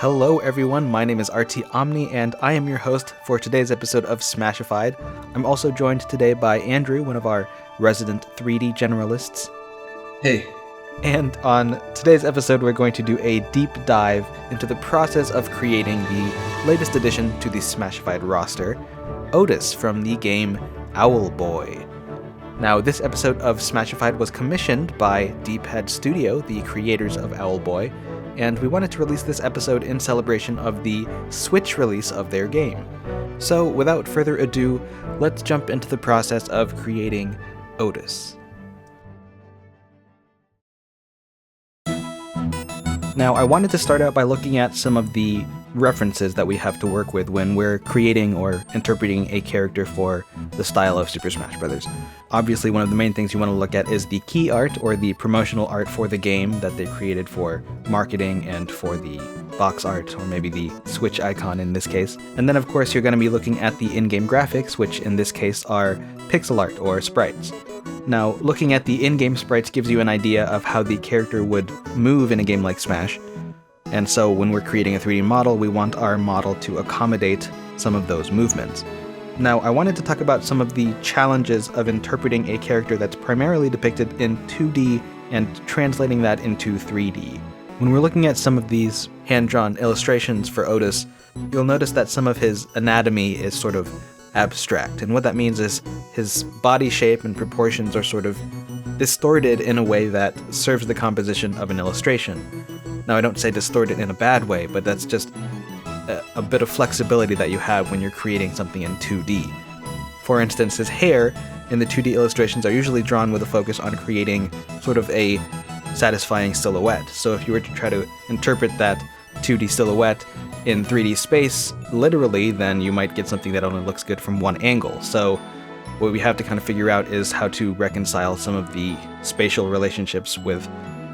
Hello everyone, my name is RT Omni and I am your host for today's episode of Smashified. I'm also joined today by Andrew, one of our resident 3D generalists. Hey. And on today's episode we're going to do a deep dive into the process of creating the latest addition to the Smashified roster, Otus from the game Owlboy. Now, this episode of Smashified was commissioned by Deep Head Studio, the creators of Owlboy, and we wanted to release this episode in celebration of the Switch release of their game. So, without further ado, let's jump into the process of creating Otus. Now, I wanted to start out by looking at some of the references that we have to work with when we're creating or interpreting a character for the style of Super Smash Bros. Obviously, one of the main things you want to look at is the key art or the promotional art for the game that they created for marketing and for the box art, or maybe the Switch icon in this case. And then, of course, you're going to be looking at the in-game graphics, which in this case are pixel art or sprites. Now, looking at the in-game sprites gives you an idea of how the character would move in a game like Smash. And so when we're creating a 3D model, we want our model to accommodate some of those movements. Now, I wanted to talk about some of the challenges of interpreting a character that's primarily depicted in 2D and translating that into 3D. When we're looking at some of these hand-drawn illustrations for Otus, you'll notice that some of his anatomy is sort of abstract. And what that means is his body shape and proportions are sort of distorted in a way that serves the composition of an illustration. Now, I don't say distorted in a bad way, but that's just a bit of flexibility that you have when you're creating something in 2D. For instance, his hair in the 2D illustrations are usually drawn with a focus on creating sort of a satisfying silhouette. So if you were to try to interpret that 2D silhouette in 3D space, literally, then you might get something that only looks good from one angle. So what we have to kind of figure out is how to reconcile some of the spatial relationships with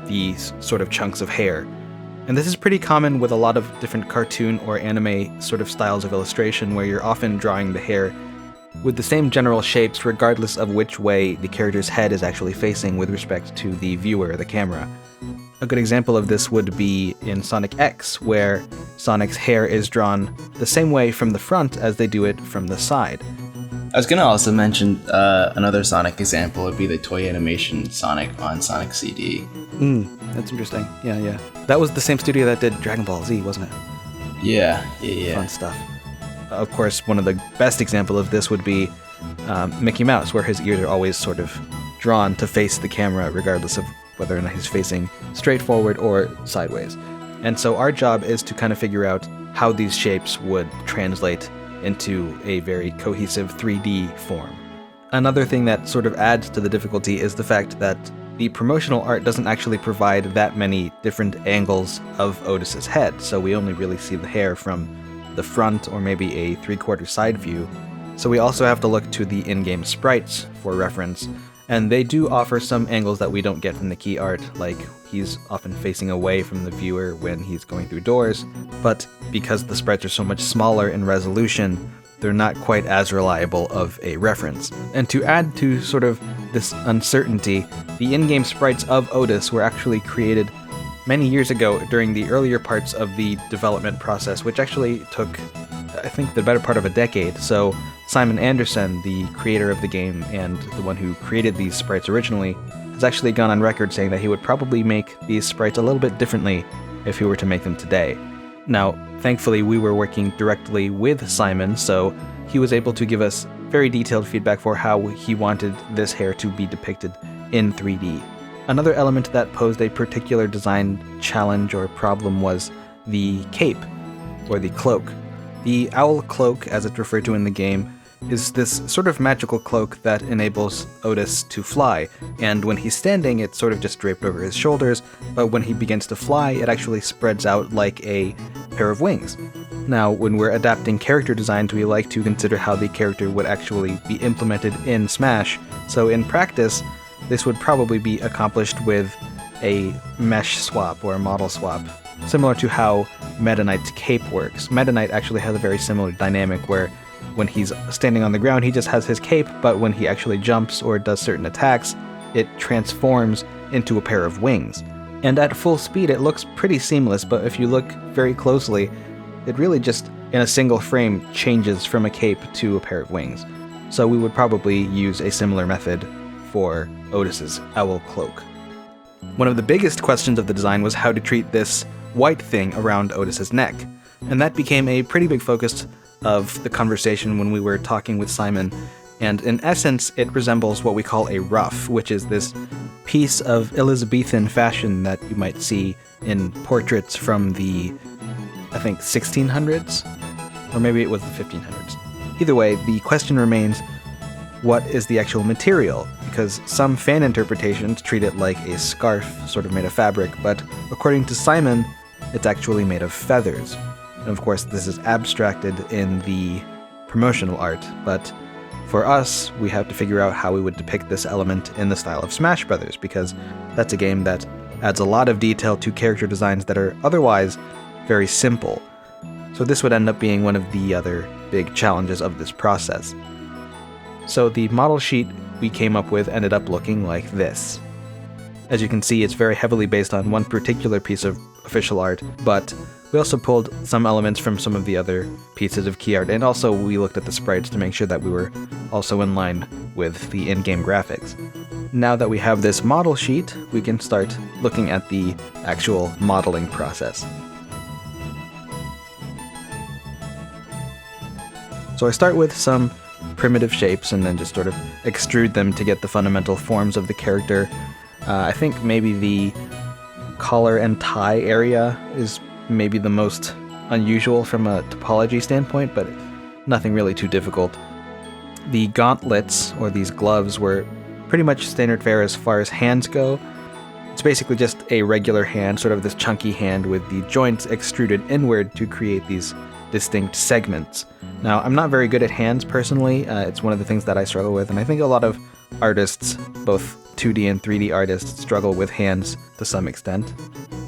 these sort of chunks of hair. And this is pretty common with a lot of different cartoon or anime sort of styles of illustration, where you're often drawing the hair with the same general shapes regardless of which way the character's head is actually facing with respect to the viewer or the camera. A good example of this would be in Sonic X, where Sonic's hair is drawn the same way from the front as they do it from the side. I was going to also mention another Sonic example would be the toy animation Sonic on Sonic CD. That's interesting. Yeah. That was the same studio that did Dragon Ball Z, wasn't it? Yeah. Fun stuff. Of course, one of the best examples of this would be Mickey Mouse, where his ears are always sort of drawn to face the camera, regardless of whether or not he's facing straight forward or sideways. And so our job is to kind of figure out how these shapes would translate into a very cohesive 3D form. Another thing that sort of adds to the difficulty is the fact that the promotional art doesn't actually provide that many different angles of Otus's head, so we only really see the hair from the front or maybe a 3/4 side view. So we also have to look to the in-game sprites for reference, and they do offer some angles that we don't get from the key art, like he's often facing away from the viewer when he's going through doors, but because the sprites are so much smaller in resolution, they're not quite as reliable of a reference. And to add to sort of this uncertainty, the in-game sprites of Otus were actually created many years ago during the earlier parts of the development process, which actually took, I think, the better part of a decade. So Simon Anderson, the creator of the game and the one who created these sprites originally, has actually gone on record saying that he would probably make these sprites a little bit differently if he were to make them today. Now, thankfully, we were working directly with Simon, so he was able to give us very detailed feedback for how he wanted this hair to be depicted in 3D. Another element that posed a particular design challenge or problem was the cape, or the cloak. The owl cloak, as it's referred to in the game, is this sort of magical cloak that enables Otus to fly, and when he's standing, it's sort of just draped over his shoulders, but when he begins to fly, it actually spreads out like a pair of wings. Now, when we're adapting character designs, we like to consider how the character would actually be implemented in Smash, so in practice, this would probably be accomplished with a mesh swap or a model swap, similar to how Meta Knight's cape works. Meta Knight actually has a very similar dynamic where when he's standing on the ground, he just has his cape, but when he actually jumps or does certain attacks, it transforms into a pair of wings. And at full speed, it looks pretty seamless, but if you look very closely, it really just, in a single frame, changes from a cape to a pair of wings. So we would probably use a similar method for Otus's owl cloak. One of the biggest questions of the design was how to treat this white thing around Otus's neck, and that became a pretty big focus of the conversation when we were talking with Simon. And in essence, it resembles what we call a ruff, which is this piece of Elizabethan fashion that you might see in portraits from the, I think, 1600s? Or maybe it was the 1500s. Either way, the question remains, what is the actual material? Because some fan interpretations treat it like a scarf, sort of made of fabric, but according to Simon, it's actually made of feathers. And of course, this is abstracted in the promotional art, but for us, we have to figure out how we would depict this element in the style of Smash Brothers, because that's a game that adds a lot of detail to character designs that are otherwise very simple. So this would end up being one of the other big challenges of this process. So the model sheet we came up with ended up looking like this. As you can see, it's very heavily based on one particular piece of official art, but we also pulled some elements from some of the other pieces of key art, and also we looked at the sprites to make sure that we were also in line with the in-game graphics. Now that we have this model sheet, we can start looking at the actual modeling process. So I start with some primitive shapes and then just sort of extrude them to get the fundamental forms of the character. I think maybe the collar and tie area is maybe the most unusual from a topology standpoint, but nothing really too difficult. The gauntlets, or these gloves, were pretty much standard fare as far as hands go. It's basically just a regular hand, sort of this chunky hand with the joints extruded inward to create these distinct segments. Now, I'm not very good at hands personally. It's one of the things that I struggle with, and I think a lot of artists, both 2D and 3D artists, struggle with hands to some extent.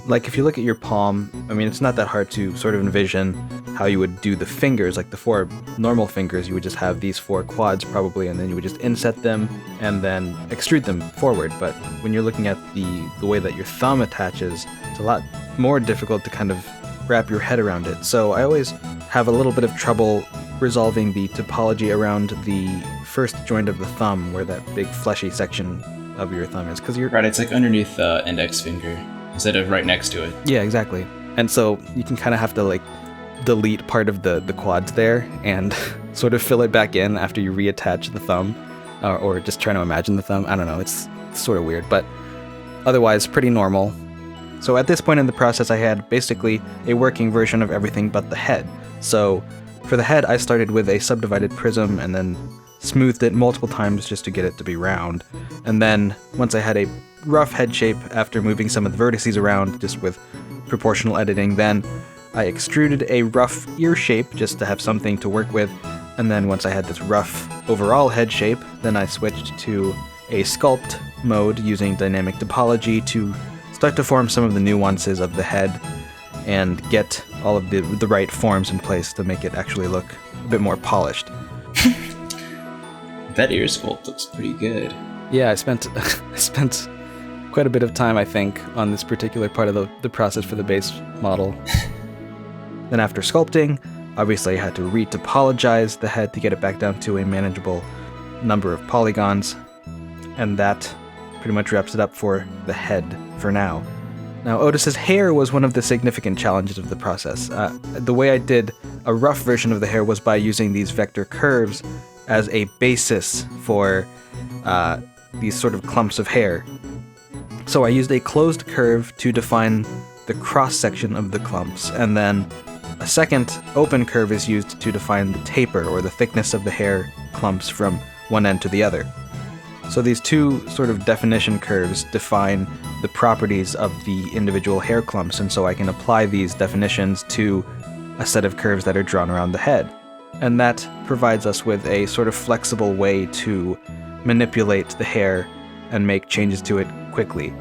Like, if you look at your palm, I mean, it's not that hard to sort of envision how you would do the fingers. Like, the 4 normal fingers, you would just have these 4 quads probably, and then you would just inset them and then extrude them forward. But when you're looking at the way that your thumb attaches, it's a lot more difficult to kind of wrap your head around it. So I always have a little bit of trouble resolving the topology around the first joint of the thumb, where that big fleshy section of your thumb is, because you're Right, it's like underneath the index finger instead of right next to it. Yeah, exactly. And so you can kind of have to like delete part of the quads there and sort of fill it back in after you reattach the thumb, or just trying to imagine the thumb. I don't know, it's sort of weird, but otherwise pretty normal. So at this point in the process, I had basically a working version of everything but the head. So for the head, I started with a subdivided prism and then smoothed it multiple times just to get it to be round. And then once I had a rough head shape after moving some of the vertices around just with proportional editing, then I extruded a rough ear shape just to have something to work with. And then once I had this rough overall head shape, then I switched to a sculpt mode using dynamic topology to start to form some of the nuances of the head and get all of the right forms in place to make it actually look a bit more polished. That ear sculpt looks pretty good. Yeah, I spent quite a bit of time, I think, on this particular part of the process for the base model. Then after sculpting, obviously I had to re-topologize the head to get it back down to a manageable number of polygons, and that pretty much wraps it up for the head for now. Now, Otus's hair was one of the significant challenges of the process. The way I did a rough version of the hair was by using these vector curves as a basis for these sort of clumps of hair. So I used a closed curve to define the cross-section of the clumps, and then a second open curve is used to define the taper, or the thickness of the hair clumps from one end to the other. So these two sort of definition curves define the properties of the individual hair clumps, and so I can apply these definitions to a set of curves that are drawn around the head. And that provides us with a sort of flexible way to manipulate the hair and make changes to it quickly.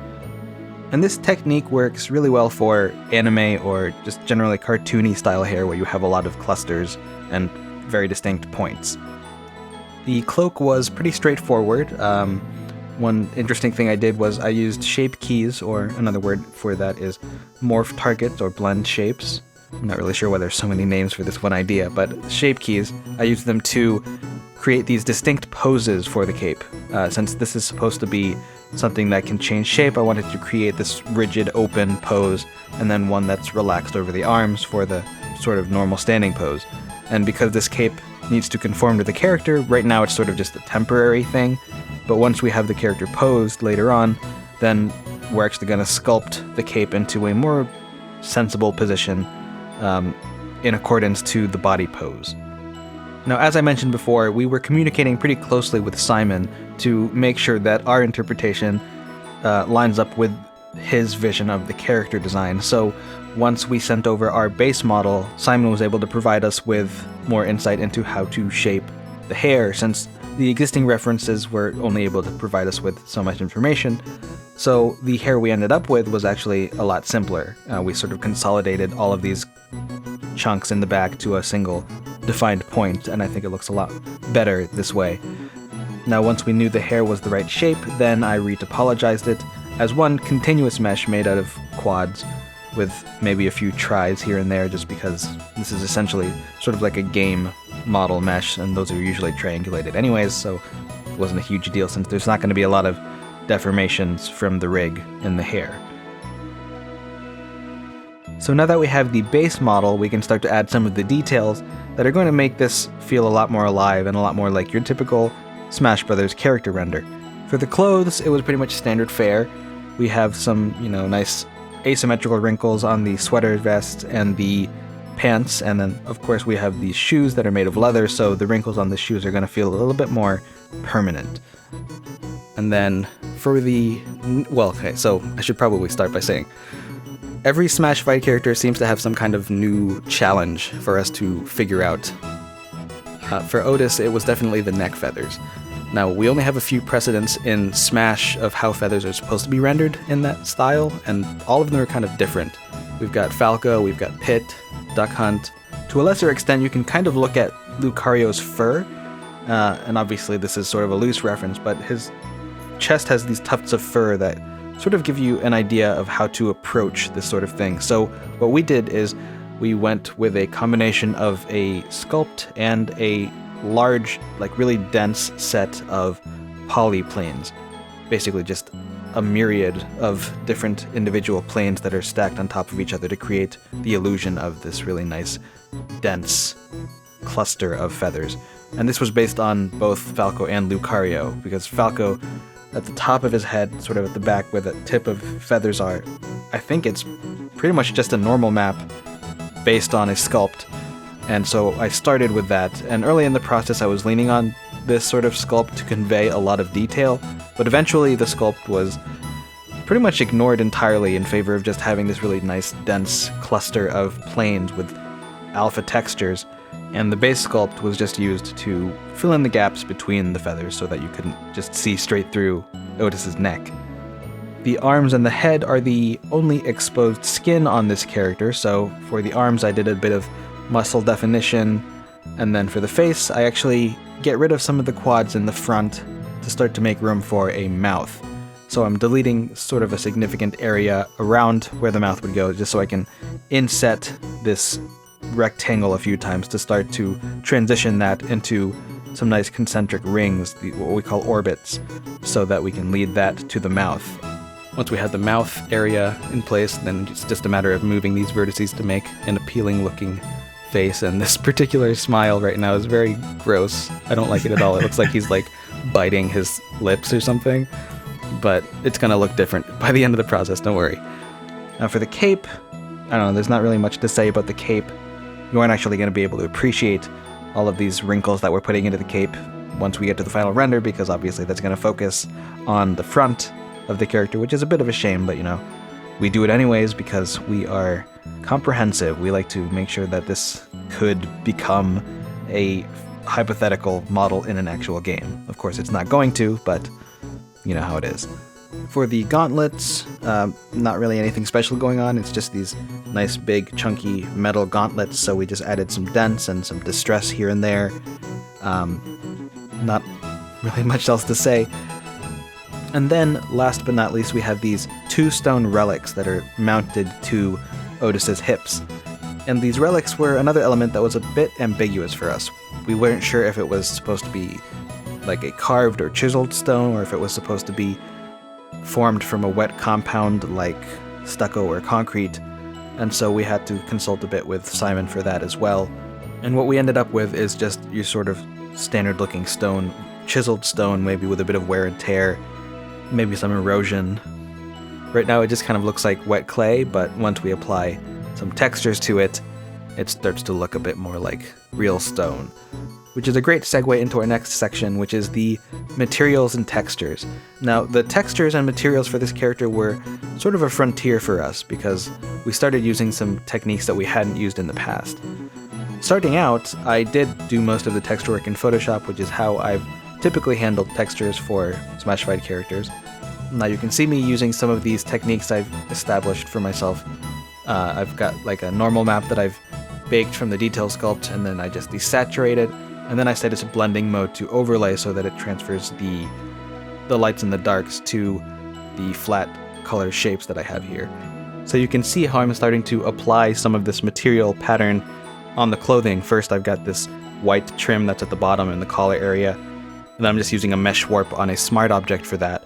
And this technique works really well for anime or just generally cartoony style hair where you have a lot of clusters and very distinct points. The cloak was pretty straightforward. One interesting thing I did was I used shape keys, or another word for that is morph targets or blend shapes. I'm not really sure why there's so many names for this one idea, but shape keys, I used them to create these distinct poses for the cape. Since this is supposed to be something that can change shape, I wanted to create this rigid open pose, and then one that's relaxed over the arms for the sort of normal standing pose. And because this cape needs to conform to the character, right now it's sort of just a temporary thing, but once we have the character posed later on, then we're actually going to sculpt the cape into a more sensible position in accordance to the body pose. Now, as I mentioned before, we were communicating pretty closely with Simon to make sure that our interpretation lines up with his vision of the character design. So once we sent over our base model, Simon was able to provide us with more insight into how to shape the hair, since the existing references were only able to provide us with so much information. So the hair we ended up with was actually a lot simpler. We sort of consolidated all of these chunks in the back to a single defined point, and I think it looks a lot better this way. Now, once we knew the hair was the right shape, then I retopologized it as one continuous mesh made out of quads, with maybe a few tries here and there, just because this is essentially sort of like a game model mesh, and those are usually triangulated anyways, so it wasn't a huge deal since there's not going to be a lot of deformations from the rig in the hair. So now that we have the base model, we can start to add some of the details that are going to make this feel a lot more alive and a lot more like your typical Smash Brothers character render. For the clothes, it was pretty much standard fare. We have some, nice asymmetrical wrinkles on the sweater vest and the pants, and then of course we have these shoes that are made of leather, so the wrinkles on the shoes are going to feel a little bit more permanent. And then for so I should probably start by saying every Smashified character seems to have some kind of new challenge for us to figure out. For Otus, it was definitely the neck feathers. Now, we only have a few precedents in Smash of how feathers are supposed to be rendered in that style, and all of them are kind of different. We've got Falco, we've got Pit, Duck Hunt. To a lesser extent, you can kind of look at Lucario's fur, and obviously this is sort of a loose reference, but his chest has these tufts of fur that sort of give you an idea of how to approach this sort of thing. So what we did is we went with a combination of a sculpt and a large, really dense set of polyplanes. Basically just a myriad of different individual planes that are stacked on top of each other to create the illusion of this really nice, dense cluster of feathers. And this was based on both Falco and Lucario, because Falco, at the top of his head, sort of at the back where the tip of feathers are, I think it's pretty much just a normal map based on a sculpt. And so I started with that, and early in the process I was leaning on this sort of sculpt to convey a lot of detail, but eventually the sculpt was pretty much ignored entirely in favor of just having this really nice dense cluster of planes with alpha textures, and the base sculpt was just used to fill in the gaps between the feathers so that you couldn't just see straight through Otus's neck. The arms and the head are the only exposed skin on this character, so for the arms I did a bit of muscle definition, and then for the face I actually get rid of some of the quads in the front to start to make room for a mouth. So I'm deleting sort of a significant area around where the mouth would go, just so I can inset this rectangle a few times to start to transition that into some nice concentric rings, what we call orbits, so that we can lead that to the mouth. Once we have the mouth area in place, then it's just a matter of moving these vertices to make an appealing looking face, and this particular smile right now is very gross. I don't like it at all. It looks like he's biting his lips or something, but it's gonna look different by the end of the process, don't worry. Now for the cape, I don't know, there's not really much to say about the cape. You aren't actually going to be able to appreciate all of these wrinkles that we're putting into the cape once we get to the final render, because obviously that's going to focus on the front of the character, which is a bit of a shame, but we do it anyways because we are comprehensive. We like to make sure that this could become a hypothetical model in an actual game. Of course, it's not going to, but you know how it is. For the gauntlets, not really anything special going on. It's just these nice big chunky metal gauntlets, so we just added some dents and some distress here and there. Not really much else to say. And then, last but not least, we have these 2 stone relics that are mounted to Otus's hips. And these relics were another element that was a bit ambiguous for us. We weren't sure if it was supposed to be like a carved or chiseled stone, or if it was supposed to be formed from a wet compound like stucco or concrete. And so we had to consult a bit with Simon for that as well. And what we ended up with is just your sort of standard looking stone, chiseled stone, maybe with a bit of wear and tear, maybe some erosion. Right now it just kind of looks like wet clay, but once we apply some textures to it, it starts to look a bit more like real stone. Which is a great segue into our next section, which is the materials and textures. Now, the textures and materials for this character were sort of a frontier for us, because we started using some techniques that we hadn't used in the past. Starting out, I did do most of the texture work in Photoshop, which is how I've typically handled textures for Smashified characters. Now you can see me using some of these techniques I've established for myself. I've got like a normal map that I've baked from the detail sculpt, and then I just desaturate it, and then I set it to blending mode to overlay so that it transfers the lights and the darks to the flat color shapes that I have here. So you can see how I'm starting to apply some of this material pattern on the clothing. First I've got this white trim that's at the bottom in the collar area, and then I'm just using a mesh warp on a smart object for that.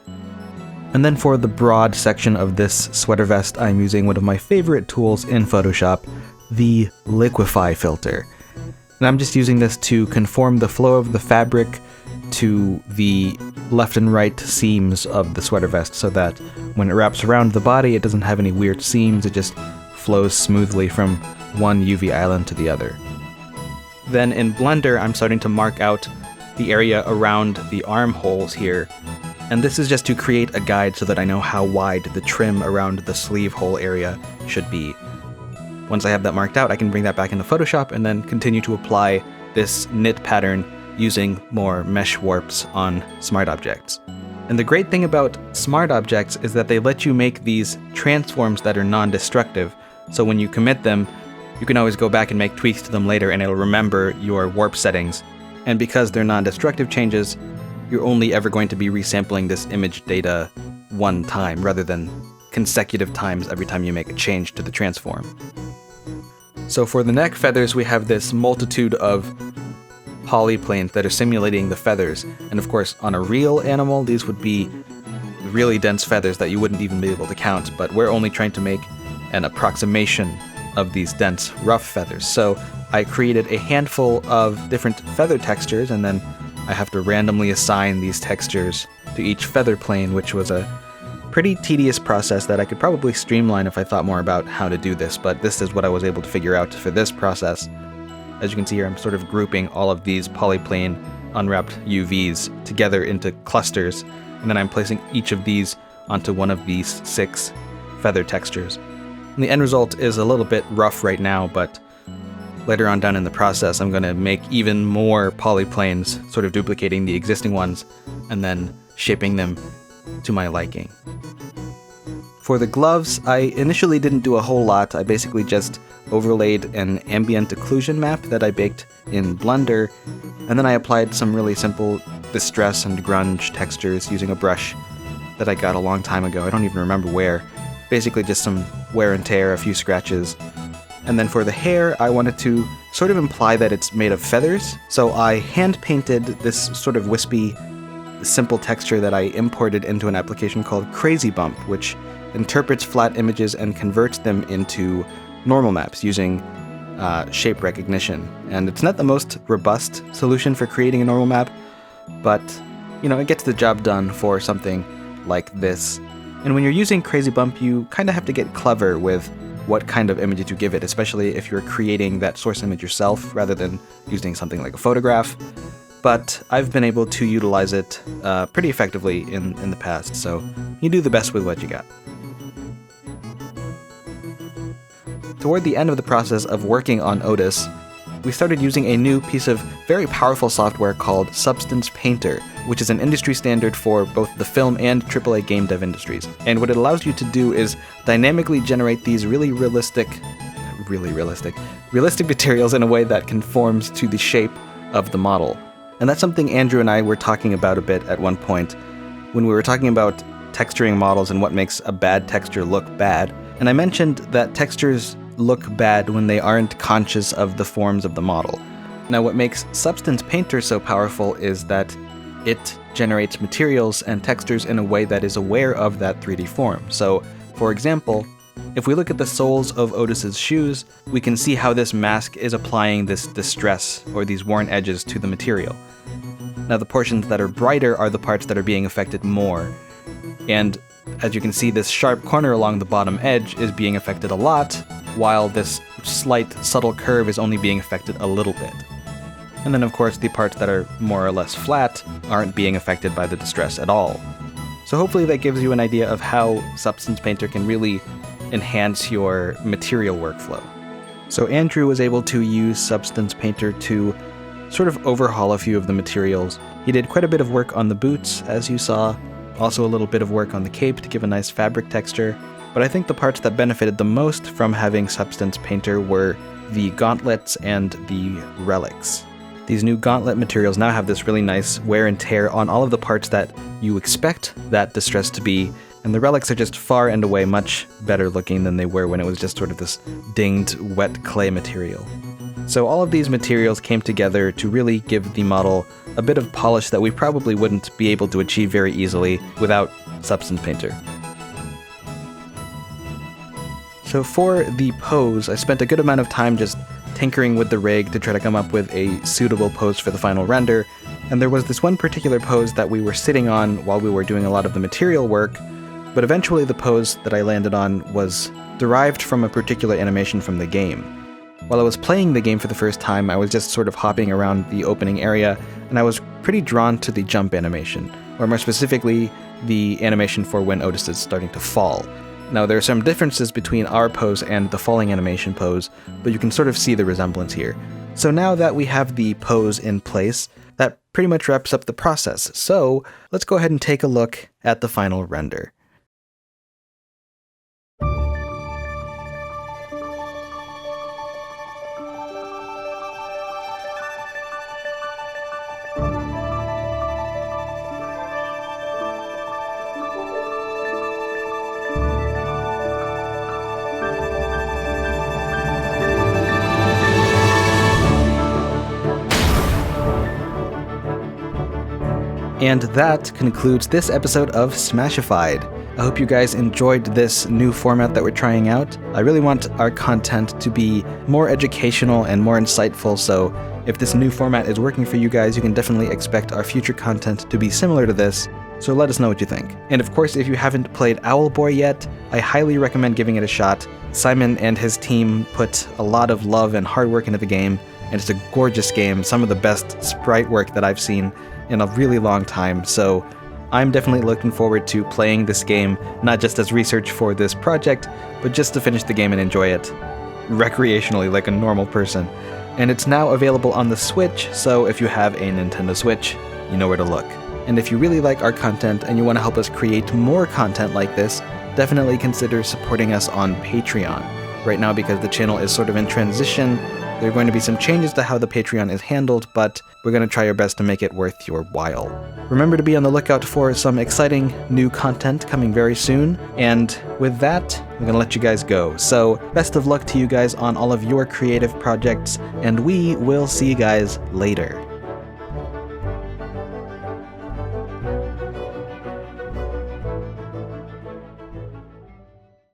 And then for the broad section of this sweater vest, I'm using one of my favorite tools in Photoshop, the Liquify filter. And I'm just using this to conform the flow of the fabric to the left and right seams of the sweater vest so that when it wraps around the body, it doesn't have any weird seams, it just flows smoothly from one UV island to the other. Then in Blender, I'm starting to mark out the area around the armholes here, and this is just to create a guide so that I know how wide the trim around the sleeve hole area should be. Once I have that marked out, I can bring that back into Photoshop and then continue to apply this knit pattern using more mesh warps on smart objects. And the great thing about smart objects is that they let you make these transforms that are non-destructive, so when you commit them, you can always go back and make tweaks to them later and it'll remember your warp settings. And because they're non-destructive changes, you're only ever going to be resampling this image data one time rather than consecutive times every time you make a change to the transform. So for the neck feathers, we have this multitude of polyplanes that are simulating the feathers. And of course, on a real animal, these would be really dense feathers that you wouldn't even be able to count, but we're only trying to make an approximation of these dense, rough feathers. So I created a handful of different feather textures, and then I have to randomly assign these textures to each feather plane, which was a pretty tedious process that I could probably streamline if I thought more about how to do this, but this is what I was able to figure out for this process. As you can see here, I'm sort of grouping all of these polyplane unwrapped UVs together into clusters, and then I'm placing each of these onto one of these 6 feather textures. And the end result is a little bit rough right now, but later on down in the process, I'm going to make even more polyplanes, sort of duplicating the existing ones, and then shaping them to my liking. For the gloves, I initially didn't do a whole lot. I basically just overlaid an ambient occlusion map that I baked in Blender, and then I applied some really simple distress and grunge textures using a brush that I got a long time ago. I don't even remember where. Basically just some wear and tear, a few scratches. And then for the hair, I wanted to sort of imply that it's made of feathers, so I hand-painted this sort of wispy, simple texture that I imported into an application called Crazy Bump, which interprets flat images and converts them into normal maps using shape recognition. And it's not the most robust solution for creating a normal map, but you know, it gets the job done for something like this. And when you're using Crazy Bump, you kind of have to get clever with what kind of images you give it, especially if you're creating that source image yourself rather than using something like a photograph. But I've been able to utilize it pretty effectively in the past, so you do the best with what you got. Toward the end of the process of working on Otus, we started using a new piece of very powerful software called Substance Painter, which is an industry standard for both the film and AAA game dev industries. And what it allows you to do is dynamically generate these really realistic materials in a way that conforms to the shape of the model. And that's something Andrew and I were talking about a bit at one point. when we were talking about texturing models and what makes a bad texture look bad, and I mentioned that textures look bad when they aren't conscious of the forms of the model. Now, what makes Substance Painter so powerful is that it generates materials and textures in a way that is aware of that 3D form. So, for example, if we look at the soles of Otus's shoes, we can see how this mask is applying this distress or these worn edges to the material. Now, the portions that are brighter are the parts that are being affected more. And as you can see, this sharp corner along the bottom edge is being affected a lot, while this slight subtle curve is only being affected a little bit. And then of course the parts that are more or less flat aren't being affected by the distress at all. So hopefully that gives you an idea of how Substance Painter can really enhance your material workflow. So Andrew was able to use Substance Painter to sort of overhaul a few of the materials. He did quite a bit of work on the boots, as you saw, also a little bit of work on the cape to give a nice fabric texture, but I think the parts that benefited the most from having Substance Painter were the gauntlets and the relics. These new gauntlet materials now have this really nice wear and tear on all of the parts that you expect that distress to be, and the relics are just far and away much better looking than they were when it was just sort of this dinged, wet clay material. So all of these materials came together to really give the model a bit of polish that we probably wouldn't be able to achieve very easily without Substance Painter. So for the pose, I spent a good amount of time just tinkering with the rig to try to come up with a suitable pose for the final render, and there was this one particular pose that we were sitting on while we were doing a lot of the material work, but eventually the pose that I landed on was derived from a particular animation from the game. While I was playing the game for the first time, I was just sort of hopping around the opening area, and I was pretty drawn to the jump animation, or more specifically, the animation for when Otus is starting to fall. Now, there are some differences between our pose and the falling animation pose, but you can sort of see the resemblance here. So now that we have the pose in place, that pretty much wraps up the process. So let's go ahead and take a look at the final render. And that concludes this episode of Smashified. I hope you guys enjoyed this new format that we're trying out. I really want our content to be more educational and more insightful, so if this new format is working for you guys, you can definitely expect our future content to be similar to this, so let us know what you think. And of course, if you haven't played Owlboy yet, I highly recommend giving it a shot. Simon and his team put a lot of love and hard work into the game, and it's a gorgeous game, some of the best sprite work that I've seen in a really long time, so I'm definitely looking forward to playing this game, not just as research for this project, but just to finish the game and enjoy it recreationally like a normal person. And it's now available on the Switch, so if you have a Nintendo Switch, you know where to look. And if you really like our content and you want to help us create more content like this, definitely consider supporting us on Patreon. Right now, because the channel is sort of in transition, there are going to be some changes to how the Patreon is handled, but we're going to try our best to make it worth your while. Remember to be on the lookout for some exciting new content coming very soon, and with that, I'm going to let you guys go. So, best of luck to you guys on all of your creative projects, and we will see you guys later.